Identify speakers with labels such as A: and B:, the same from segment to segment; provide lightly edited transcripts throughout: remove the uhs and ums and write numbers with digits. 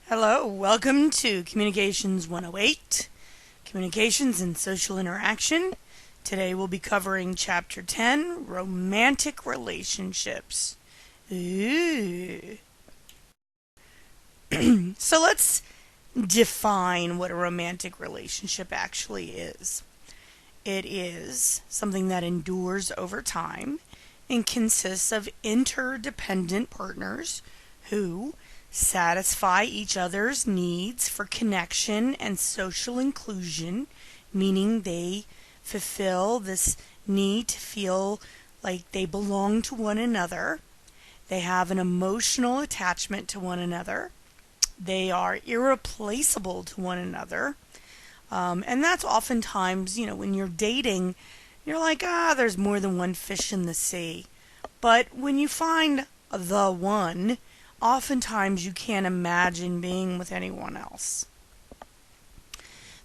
A: Hello, welcome to Communications 108, Communications and Social Interaction. Today we'll be covering Chapter 10, Romantic Relationships. Ooh. So let's define what a romantic relationship actually is. It is something that endures over time and consists of interdependent partners who satisfy each other's needs for connection and social inclusion, meaning they fulfill this need to feel like they belong to one another. They have an emotional attachment to one another. They are irreplaceable to one another. And that's oftentimes, when you're dating, you're like, there's more than one fish in the sea. But when you find the one, oftentimes you can't imagine being with anyone else.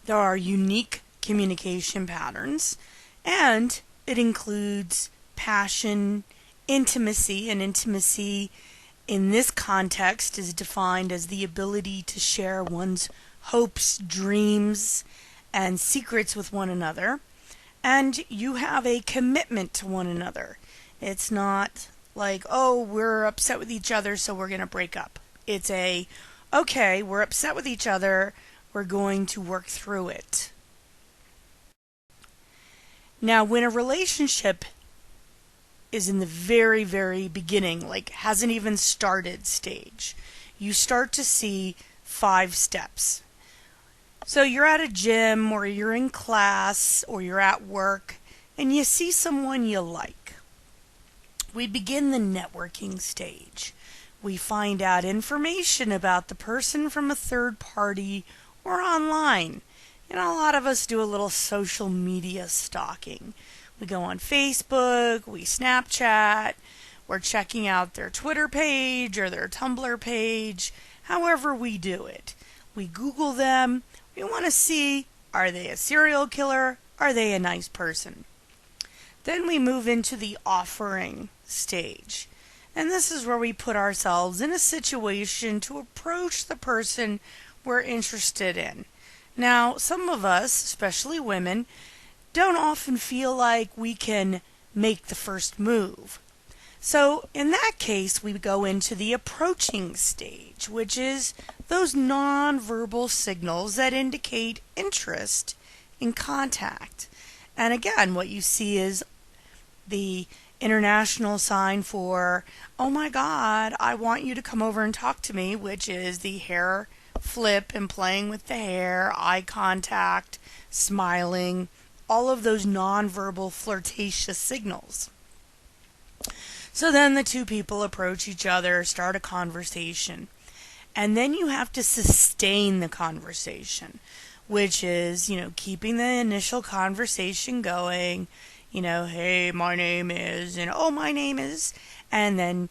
A: There are unique communication patterns, and it includes passion, intimacy, and intimacy in this context is defined as the ability to share one's hopes, dreams, and secrets with one another, and you have a commitment to one another. It's not like, we're upset with each other, so we're going to break up. It's okay, we're upset with each other, we're going to work through it. Now, when a relationship is in the very, very beginning, like hasn't even started stage, you start to see 5 steps. So you're at a gym, or you're in class, or you're at work, and you see someone you like. We begin the networking stage. We find out information about the person from a third party or online. A lot of us do a little social media stalking. We go on Facebook, we Snapchat, we're checking out their Twitter page or their Tumblr page, however we do it. We Google them. We want to see, are they a serial killer? Are they a nice person? Then we move into the offering stage. And this is where we put ourselves in a situation to approach the person we're interested in. Now, some of us, especially women, don't often feel like we can make the first move. So in that case, we go into the approaching stage, which is those nonverbal signals that indicate interest in contact. And again, what you see is the international sign for, oh my God, I want you to come over and talk to me, which is the hair flip and playing with the hair, eye contact, smiling, all of those nonverbal flirtatious signals. So then the two people approach each other, start a conversation, and then you have to sustain the conversation, which is, keeping the initial conversation going, hey, my name is, and oh, my name is, and then,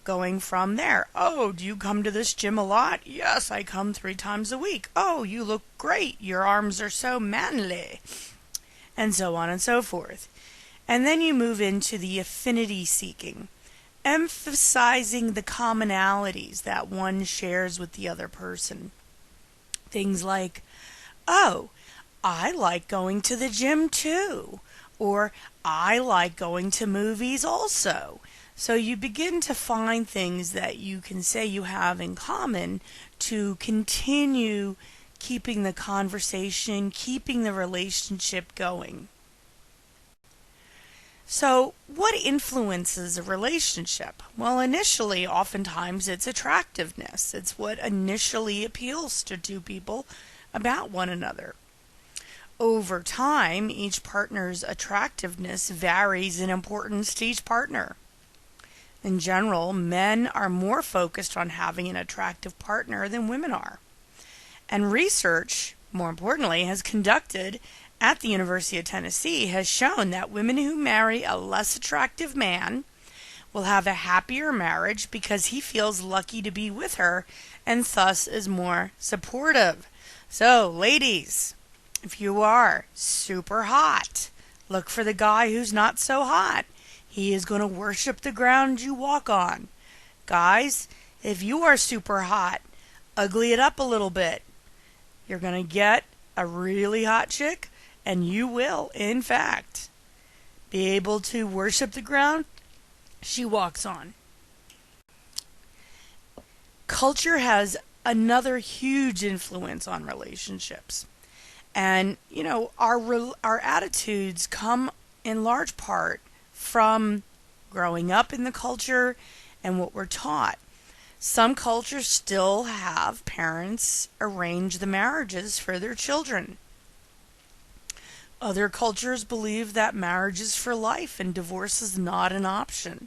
A: going from there. Oh, do you come to this gym a lot? Yes, I come 3 times a week. Oh, you look great. Your arms are so manly. And so on and so forth. And then you move into the affinity seeking, emphasizing the commonalities that one shares with the other person. Things like, oh, I like going to the gym too. Or I like going to movies also. So you begin to find things that you can say you have in common to continue keeping the conversation, keeping the relationship going. So what influences a relationship? Well, initially, oftentimes it's attractiveness. It's what initially appeals to two people about one another. Over time, each partner's attractiveness varies in importance to each partner. In general, men are more focused on having an attractive partner than women are. And research, more importantly, has conducted at the University of Tennessee has shown that women who marry a less attractive man will have a happier marriage because he feels lucky to be with her and thus is more supportive. So, ladies, if you are super hot, look for the guy who's not so hot. He is going to worship the ground you walk on. Guys, if you are super hot, ugly it up a little bit. You're going to get a really hot chick, and you will, in fact, be able to worship the ground she walks on. Culture has another huge influence on relationships. And, our attitudes come in large part from growing up in the culture and what we're taught. Some cultures still have parents arrange the marriages for their children. Other cultures believe that marriage is for life and divorce is not an option.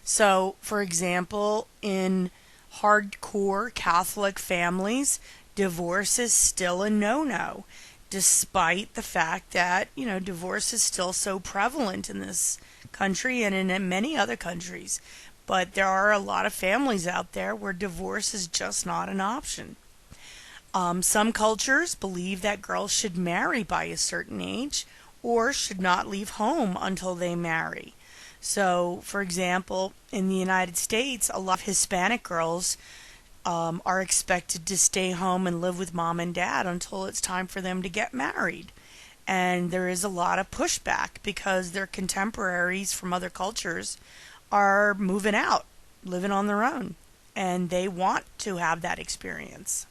A: So, for example, in hardcore Catholic families, divorce is still a no-no, despite the fact that, divorce is still so prevalent in this country and in many other countries. But there are a lot of families out there where divorce is just not an option. Some cultures believe that girls should marry by a certain age or should not leave home until they marry. So, for example, in the United States, a lot of Hispanic girls are expected to stay home and live with mom and dad until it's time for them to get married. And there is a lot of pushback because their contemporaries from other cultures are moving out, living on their own, and they want to have that experience.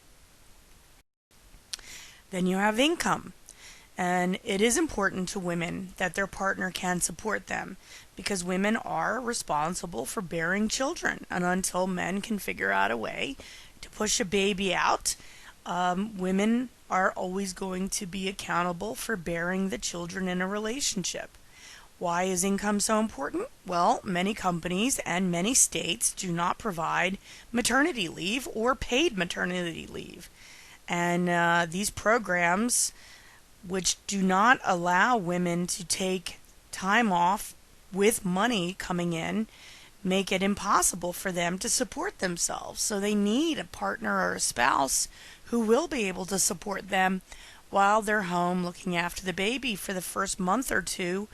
A: Then you have income. And it is important to women that their partner can support them because women are responsible for bearing children. And until men can figure out a way to push a baby out, women are always going to be accountable for bearing the children in a relationship. Why is income so important? Well, many companies and many states do not provide maternity leave or paid maternity leave. And these programs, which do not allow women to take time off with money coming in, make it impossible for them to support themselves. So they need a partner or a spouse who will be able to support them while they're home looking after the baby for the first month or two,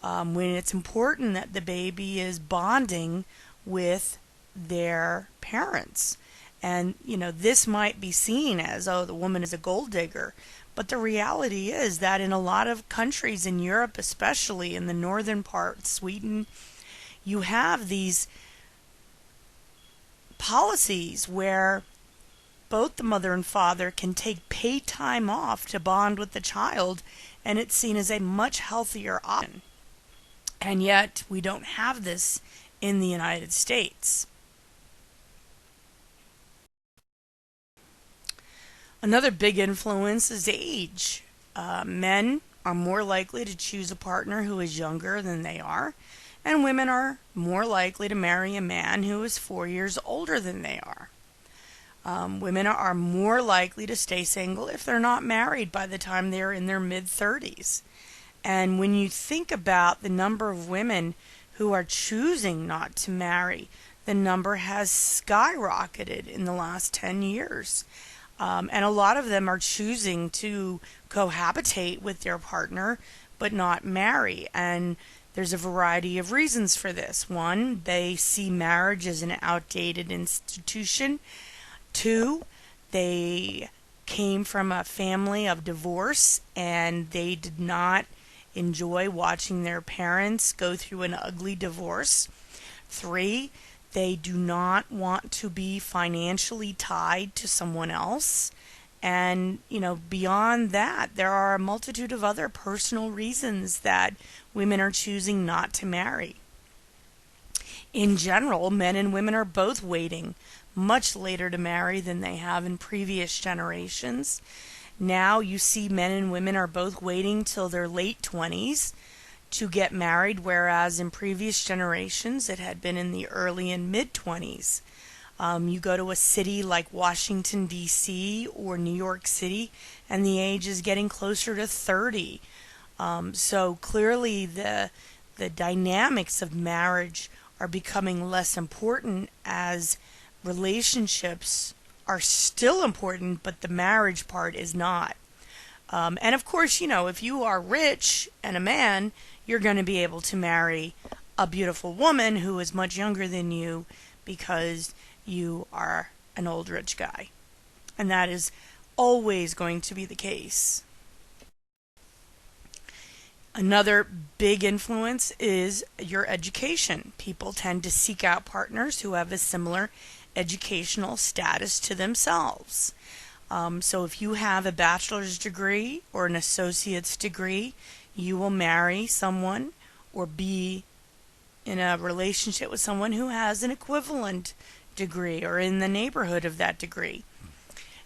A: when it's important that the baby is bonding with their parents. And, this might be seen as, oh, the woman is a gold digger. But the reality is that in a lot of countries in Europe, especially in the northern part, Sweden, you have these policies where both the mother and father can take paid time off to bond with the child, and it's seen as a much healthier option. And yet, we don't have this in the United States. Another big influence is age. Men are more likely to choose a partner who is younger than they are, and women are more likely to marry a man who is 4 years older than they are. Women are more likely to stay single if they're not married by the time they're in their mid-30s. And when you think about the number of women who are choosing not to marry, the number has skyrocketed in the last 10 years. And a lot of them are choosing to cohabitate with their partner but not marry. And there's a variety of reasons for this. One, they see marriage as an outdated institution. Two, they came from a family of divorce and they did not enjoy watching their parents go through an ugly divorce. Three, they do not want to be financially tied to someone else. And, beyond that, there are a multitude of other personal reasons that women are choosing not to marry. In general, men and women are both waiting much later to marry than they have in previous generations. Now you see men and women are both waiting till their late 20s to get married, whereas in previous generations it had been in the early and mid-20s. You go to a city like Washington, D.C. or New York City, and the age is getting closer to 30. So clearly the dynamics of marriage are becoming less important as relationships are still important, but the marriage part is not. And of course, if you are rich and a man, you're going to be able to marry a beautiful woman who is much younger than you because you are an old rich guy. And that is always going to be the case. Another big influence is your education. People tend to seek out partners who have a similar educational status to themselves. So if you have a bachelor's degree or an associate's degree, you will marry someone or be in a relationship with someone who has an equivalent degree or in the neighborhood of that degree.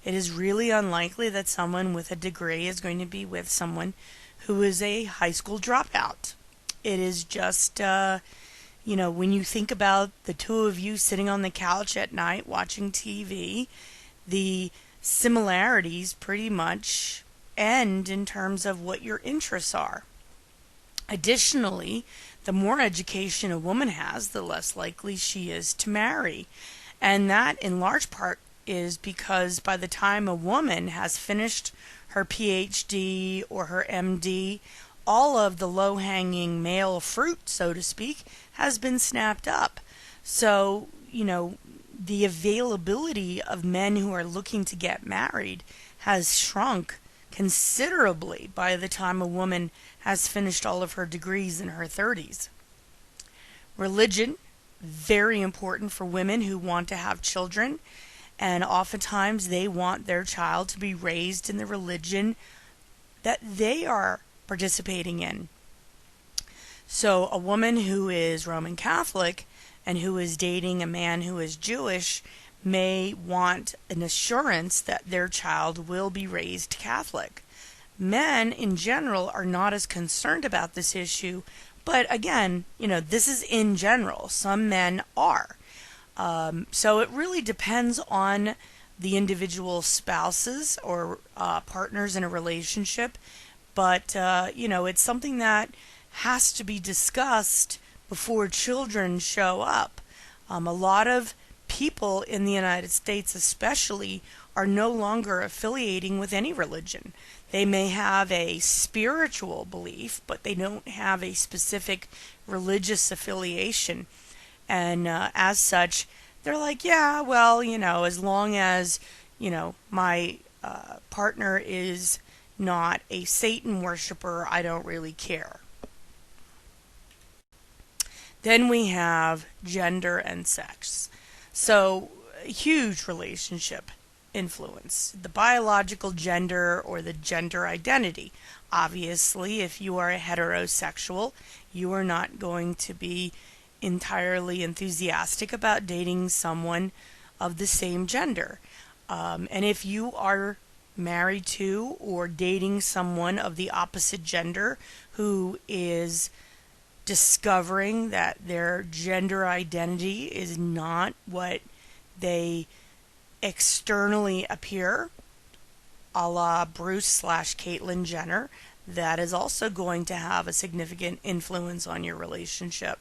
A: It is really unlikely that someone with a degree is going to be with someone who is a high school dropout. It is just, when you think about the two of you sitting on the couch at night watching TV, the similarities pretty much end in terms of what your interests are. Additionally, the more education a woman has, the less likely she is to marry. And that, in large part, is because by the time a woman has finished her PhD or her MD, all of the low-hanging male fruit, so to speak, has been snapped up. So, the availability of men who are looking to get married has shrunk considerably by the time a woman has finished all of her degrees in her 30s. Religion, very important for women who want to have children, and oftentimes they want their child to be raised in the religion that they are participating in. So a woman who is Roman Catholic and who is dating a man who is Jewish may want an assurance that their child will be raised Catholic. Men in general are not as concerned about this issue, but again, this is in general. Some men are. So it really depends on the individual spouses or partners in a relationship, but it's something that has to be discussed before children show up. A lot of people in the United States especially are no longer affiliating with any religion. They may have a spiritual belief, but they don't have a specific religious affiliation. And as such, they're like, yeah, well, as long as, my partner is not a Satan worshiper, I don't really care. Then we have gender and sex. So, huge relationship influence. The biological gender or the gender identity. Obviously, if you are a heterosexual, you are not going to be entirely enthusiastic about dating someone of the same gender. And if you are married to or dating someone of the opposite gender who is discovering that their gender identity is not what they externally appear, a la Bruce/Caitlyn Jenner, that is also going to have a significant influence on your relationship.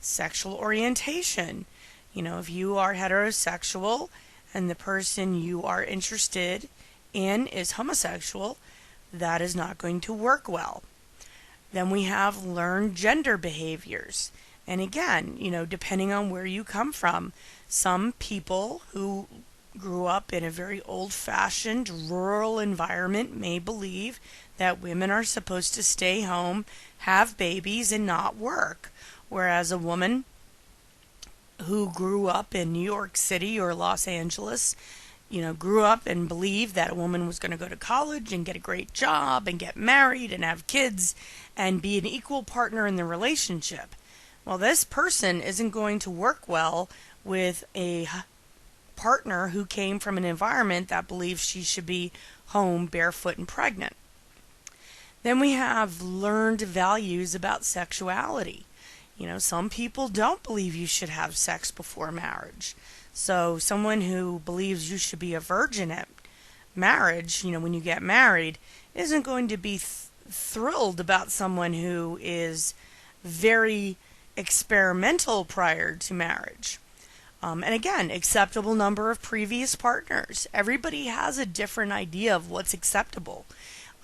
A: Sexual orientation. If you are heterosexual and the person you are interested in is homosexual, that is not going to work well. Then we have learned gender behaviors. And again, depending on where you come from, some people who grew up in a very old-fashioned rural environment may believe that women are supposed to stay home, have babies, and not work. Whereas a woman who grew up in New York City or Los Angeles, grew up and believed that a woman was going to go to college and get a great job and get married and have kids and be an equal partner in the relationship. Well, this person isn't going to work well with a partner who came from an environment that believes she should be home barefoot and pregnant. Then we have learned values about sexuality. Some people don't believe you should have sex before marriage. So someone who believes you should be a virgin at marriage, when you get married, isn't going to be thrilled about someone who is very experimental prior to marriage. And again, acceptable number of previous partners. Everybody has a different idea of what's acceptable.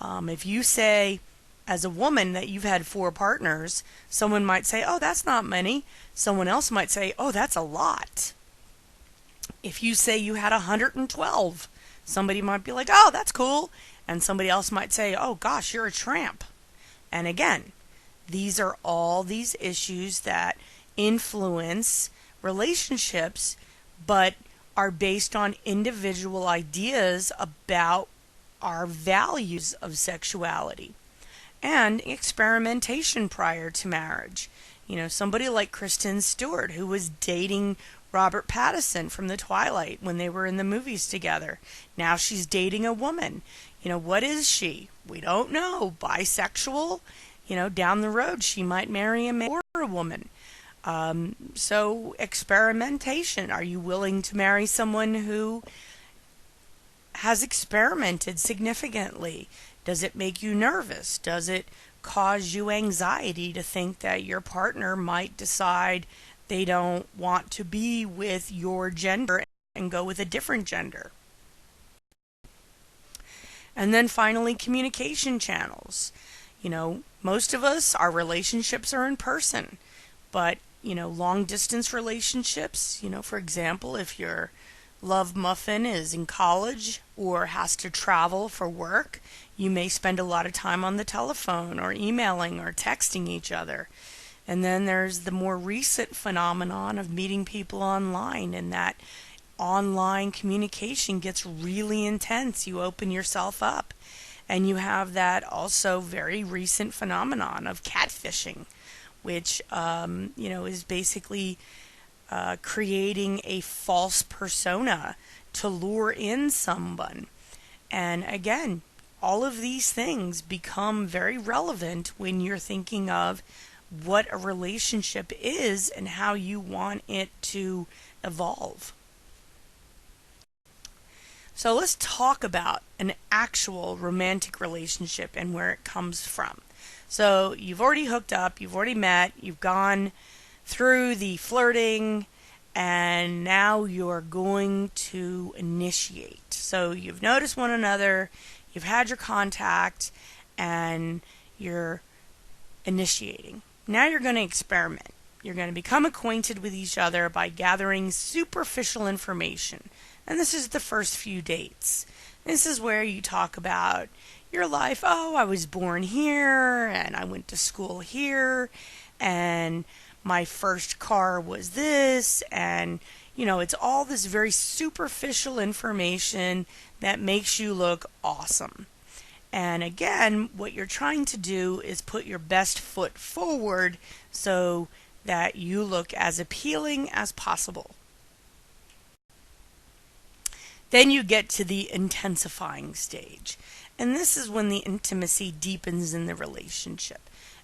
A: If you say, as a woman, that you've had 4 partners, someone might say, oh, that's not many. Someone else might say, oh, that's a lot. If you say you had 112 Somebody might be like, oh, that's cool. And somebody else might say, oh gosh, you're a tramp. And again, these are all these issues that influence relationships, but are based on individual ideas about our values of sexuality and experimentation prior to marriage. Somebody like Kristen Stewart, who was dating Robert Pattinson from the Twilight when they were in the movies together. Now she's dating a woman. What is she? We don't know. Bisexual? Down the road she might marry a man or a woman. So experimentation. Are you willing to marry someone who has experimented significantly? Does it make you nervous? Does it cause you anxiety to think that your partner might decide they don't want to be with your gender and go with a different gender? And then finally, communication channels. Most of us, our relationships are in person, but, long distance relationships, for example, if your love muffin is in college or has to travel for work, you may spend a lot of time on the telephone or emailing or texting each other. And then there's the more recent phenomenon of meeting people online, and that online communication gets really intense. You open yourself up. And you have that also very recent phenomenon of catfishing, which, is basically creating a false persona to lure in someone. And again, all of these things become very relevant when you're thinking of what a relationship is and how you want it to evolve. So let's talk about an actual romantic relationship and where it comes from. So you've already hooked up, you've already met, you've gone through the flirting, and now you're going to initiate. So you've noticed one another, you've had your contact, and you're initiating. Now you're going to experiment. You're going to become acquainted with each other by gathering superficial information. And this is the first few dates. This is where you talk about your life. Oh, I was born here, and I went to school here, and my first car was this, and, it's all this very superficial information that makes you look awesome. And again, what you're trying to do is put your best foot forward so that you look as appealing as possible. Then you get to the intensifying stage. And this is when the intimacy deepens in the relationship.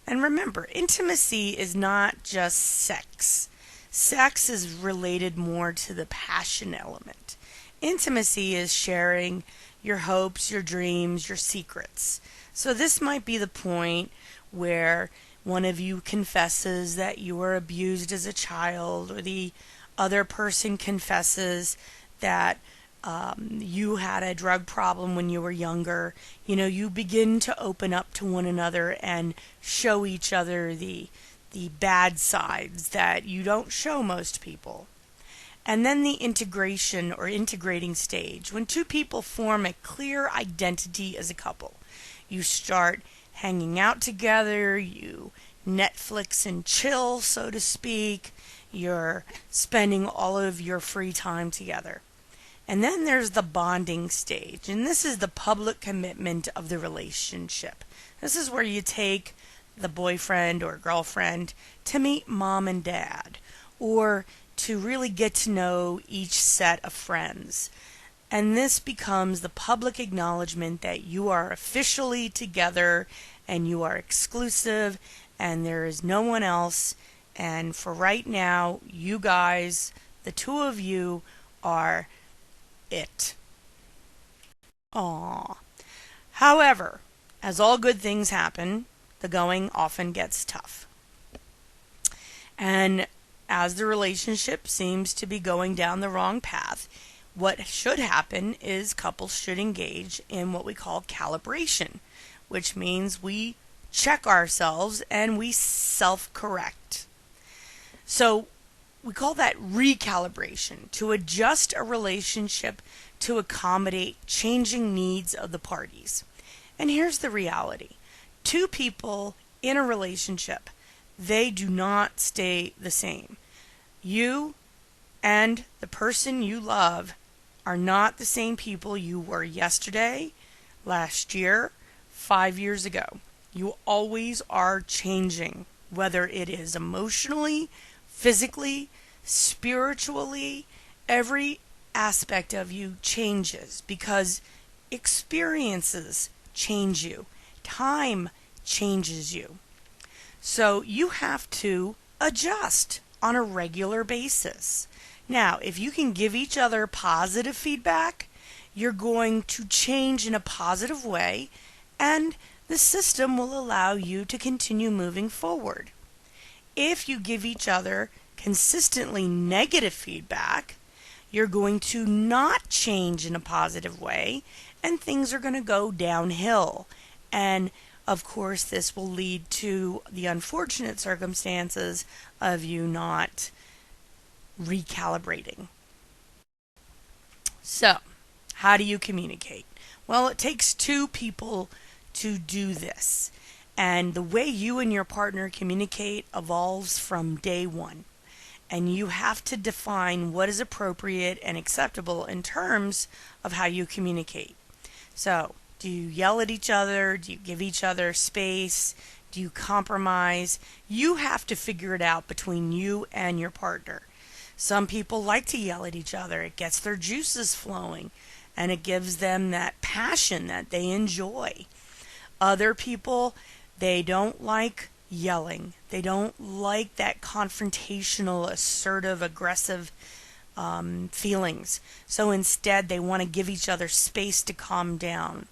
A: And remember, intimacy is not just sex. Sex is related more to the passion element. Intimacy is sharing your hopes, your dreams, your secrets. So this might be the point where one of you confesses that you were abused as a child, or the other person confesses that you had a drug problem when you were younger. You begin to open up to one another and show each other the bad sides that you don't show most people. And then the integration or integrating stage, when two people form a clear identity as a couple. You start hanging out together, you Netflix and chill, so to speak. You're spending all of your free time together. And then there's the bonding stage, and this is the public commitment of the relationship. This is where you take the boyfriend or girlfriend to meet mom and dad, or to really get to know each set of friends. And this becomes the public acknowledgement that you are officially together and you are exclusive and there is no one else. And for right now, you guys, the two of you, are it. Aww. However, as all good things happen, the going often gets tough. And as the relationship seems to be going down the wrong path, what should happen is couples should engage in what we call calibration, which means we check ourselves and we self-correct. So we call that recalibration, to adjust a relationship to accommodate changing needs of the parties. And here's the reality. Two people in a relationship, they do not stay the same. You and the person you love are not the same people you were yesterday, last year, 5 years ago. You always are changing, whether it is emotionally, physically, spiritually. Every aspect of you changes because experiences change you. Time changes you. So you have to adjust on a regular basis. Now, if you can give each other positive feedback, you're going to change in a positive way, and the system will allow you to continue moving forward. If you give each other consistently negative feedback, you're going to not change in a positive way, and things are going to go downhill. And of course, this will lead to the unfortunate circumstances of you not recalibrating. So, how do you communicate? Well, it takes two people to do this. And the way you and your partner communicate evolves from day one. And you have to define what is appropriate and acceptable in terms of how you communicate. So, do you yell at each other? Do you give each other space? Do you compromise? You have to figure it out between you and your partner. Some people like to yell at each other. It gets their juices flowing, and it gives them that passion that they enjoy. Other people, they don't like yelling. They don't like that confrontational, assertive, aggressive feelings. So instead, they want to give each other space to calm down.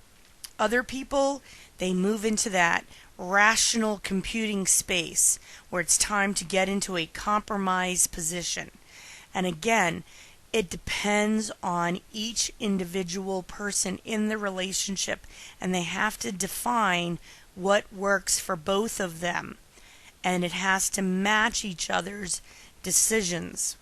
A: Other people, they move into that rational computing space where it's time to get into a compromise position. And again, it depends on each individual person in the relationship, and they have to define what works for both of them. And it has to match each other's decisions.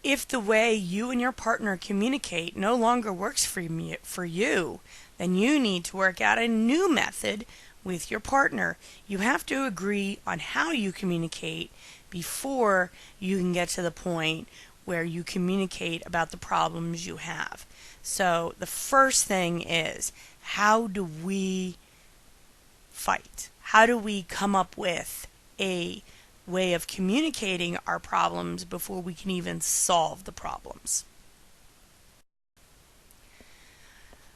A: If the way you and your partner communicate no longer works for you, then you need to work out a new method with your partner. You have to agree on how you communicate before you can get to the point where you communicate about the problems you have. So the first thing is, how do we fight? How do we come up with a way of communicating our problems before we can even solve the problems?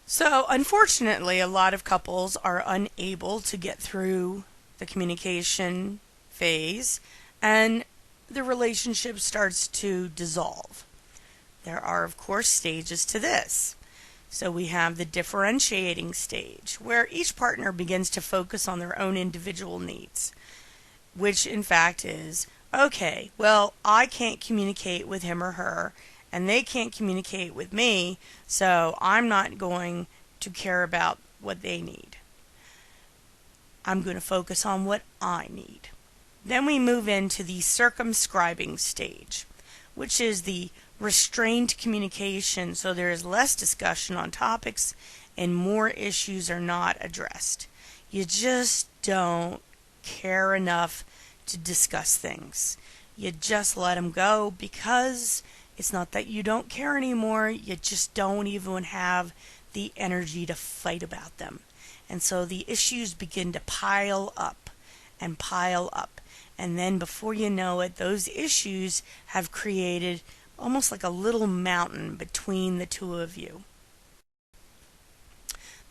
A: So unfortunately, a lot of couples are unable to get through the communication phase, and the relationship starts to dissolve. There are, of course, stages to this. So we have the differentiating stage, where each partner begins to focus on their own individual needs, which in fact is, okay, well, I can't communicate with him or her, and they can't communicate with me, so I'm not going to care about what they need. I'm going to focus on what I need. Then we move into the circumscribing stage, which is the restrained communication, so there is less discussion on topics and more issues are not addressed. You just don't care enough to discuss things. You just let them go because it's not that you don't care anymore, you just don't even have the energy to fight about them. And so the issues begin to pile up and pile up. And then before you know it, those issues have created almost like a little mountain between the two of you.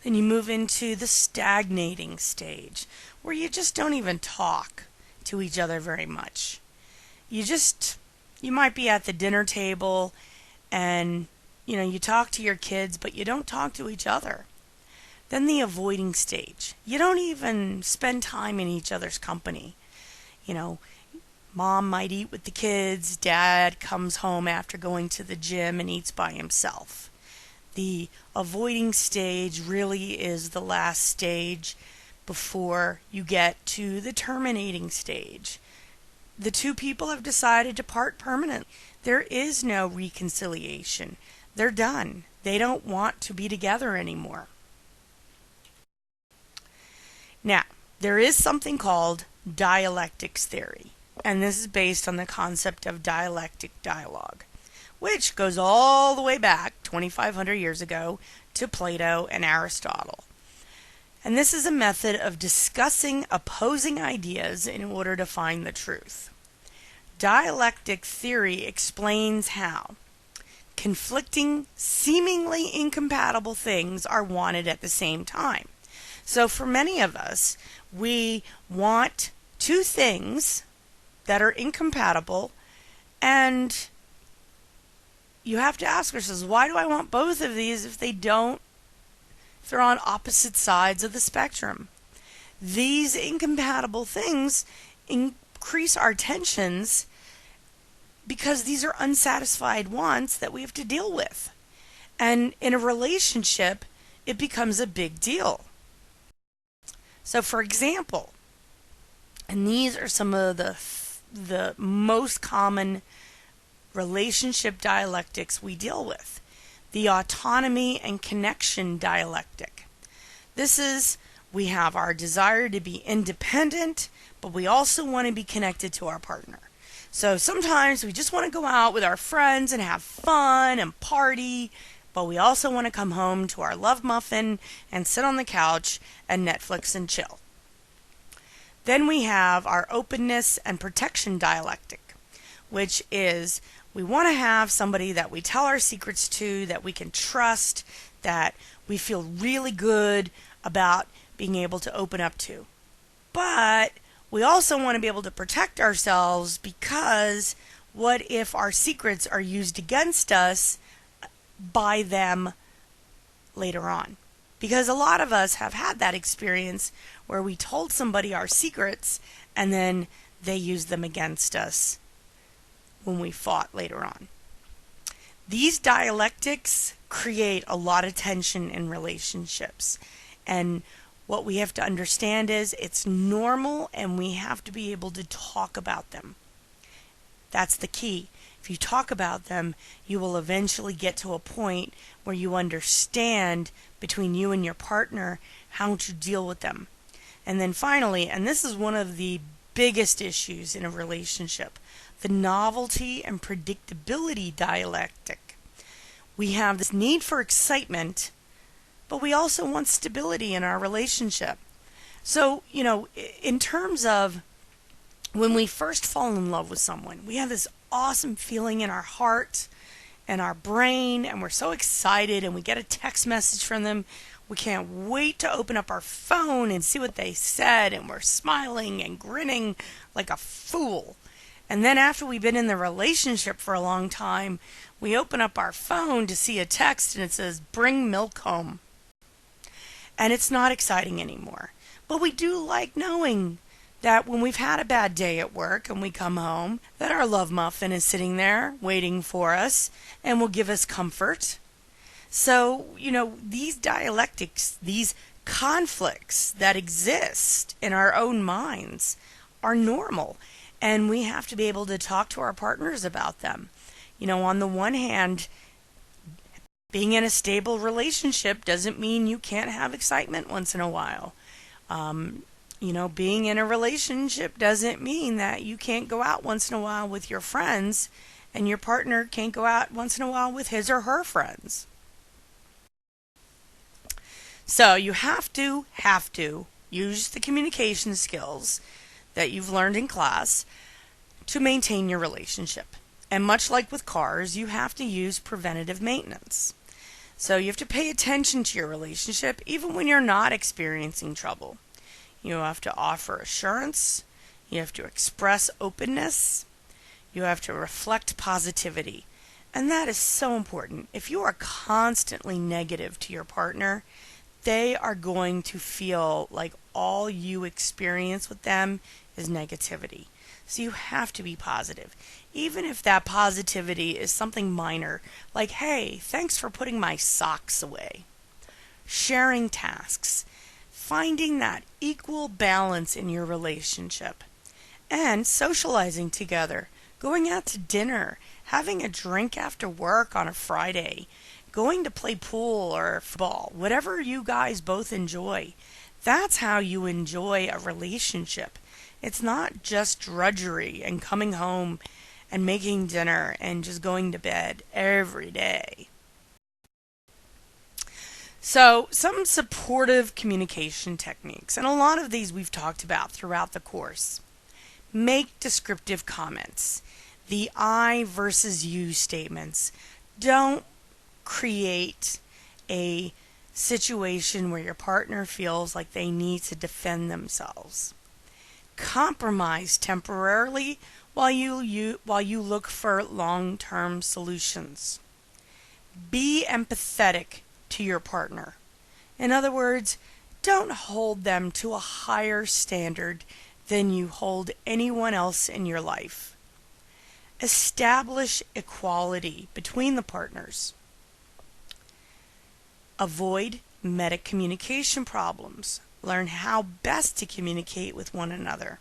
A: Then you move into the stagnating stage, where you just don't even talk to each other very much. You might be at the dinner table and, you talk to your kids, but you don't talk to each other. Then the avoiding stage. You don't even spend time in each other's company. Mom might eat with the kids, dad comes home after going to the gym and eats by himself. The avoiding stage really is the last stage before you get to the terminating stage. The two people have decided to part permanently. There is no reconciliation. They're done. They don't want to be together anymore. Now, there is something called dialectics theory, and this is based on the concept of dialectic dialogue, which goes all the way back 2,500 years ago to Plato and Aristotle. And this is a method of discussing opposing ideas in order to find the truth. Dialectic theory explains how conflicting, seemingly incompatible things are wanted at the same time. So for many of us, we want two things that are incompatible, and you have to ask yourselves, why do I want both of these if they're on opposite sides of the spectrum? These incompatible things increase our tensions because these are unsatisfied wants that we have to deal with. And in a relationship, it becomes a big deal. So for example, and these are some of the most common relationship dialectics we deal with. The autonomy and connection dialectic. This is, we have our desire to be independent, but we also want to be connected to our partner. So sometimes we just want to go out with our friends and have fun and party, but we also want to come home to our love muffin and sit on the couch and Netflix and chill. Then we have our openness and protection dialectic, which is we want to have somebody that we tell our secrets to, that we can trust, that we feel really good about being able to open up to. But we also want to be able to protect ourselves, because what if our secrets are used against us by them later on? Because a lot of us have had that experience where we told somebody our secrets and then they used them against us when we fought later on. These dialectics create a lot of tension in relationships. And what we have to understand is it's normal, and we have to be able to talk about them. That's the key. If you talk about them, you will eventually get to a point where you understand between you and your partner how to deal with them. And then finally, and this is one of the biggest issues in a relationship, the novelty and predictability dialectic. We have this need for excitement, but we also want stability in our relationship. So, in terms of when we first fall in love with someone, we have this awesome feeling in our heart and our brain, and we're so excited, and we get a text message from them. We can't wait to open up our phone and see what they said, and we're smiling and grinning like a fool. And then after we've been in the relationship for a long time, we open up our phone to see a text and it says, "Bring milk home." And it's not exciting anymore. But we do like knowing that when we've had a bad day at work and we come home, that our love muffin is sitting there waiting for us and will give us comfort. So, these dialectics, these conflicts that exist in our own minds are normal. And we have to be able to talk to our partners about them. On the one hand, being in a stable relationship doesn't mean you can't have excitement once in a while. Being in a relationship doesn't mean that you can't go out once in a while with your friends, and your partner can't go out once in a while with his or her friends. So you have to use the communication skills that you've learned in class to maintain your relationship. And much like with cars, you have to use preventative maintenance. So you have to pay attention to your relationship even when you're not experiencing trouble. You have to offer assurance. You have to express openness. You have to reflect positivity. And that is so important. If you are constantly negative to your partner, they are going to feel like all you experience with them is negativity. So you have to be positive. Even if that positivity is something minor, like, "Hey, thanks for putting my socks away." Sharing tasks. Finding that equal balance in your relationship. And socializing together. Going out to dinner. having a drink after work on a Friday, going to play pool or football, whatever you guys both enjoy. That's how you enjoy a relationship. It's not just drudgery and coming home and making dinner and just going to bed every day. So, some supportive communication techniques, and a lot of these we've talked about throughout the course. Make descriptive comments. The I versus you statements. Don't create a situation where your partner feels like they need to defend themselves. Compromise temporarily while you look for long-term solutions. Be empathetic to your partner. In other words, don't hold them to a higher standard than you hold anyone else in your life. Establish equality between the partners. Avoid meta-communication problems. Learn how best to communicate with one another.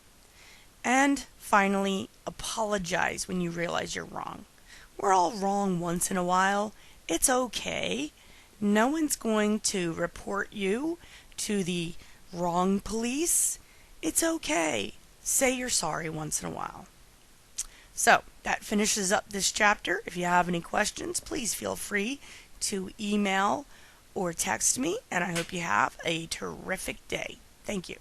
A: And finally, apologize when you realize you're wrong. We're all wrong once in a while. It's okay. No one's going to report you to the wrong police. It's okay. Say you're sorry once in a while. So, that finishes up this chapter. If you have any questions, please feel free to email or text me, and I hope you have a terrific day. Thank you.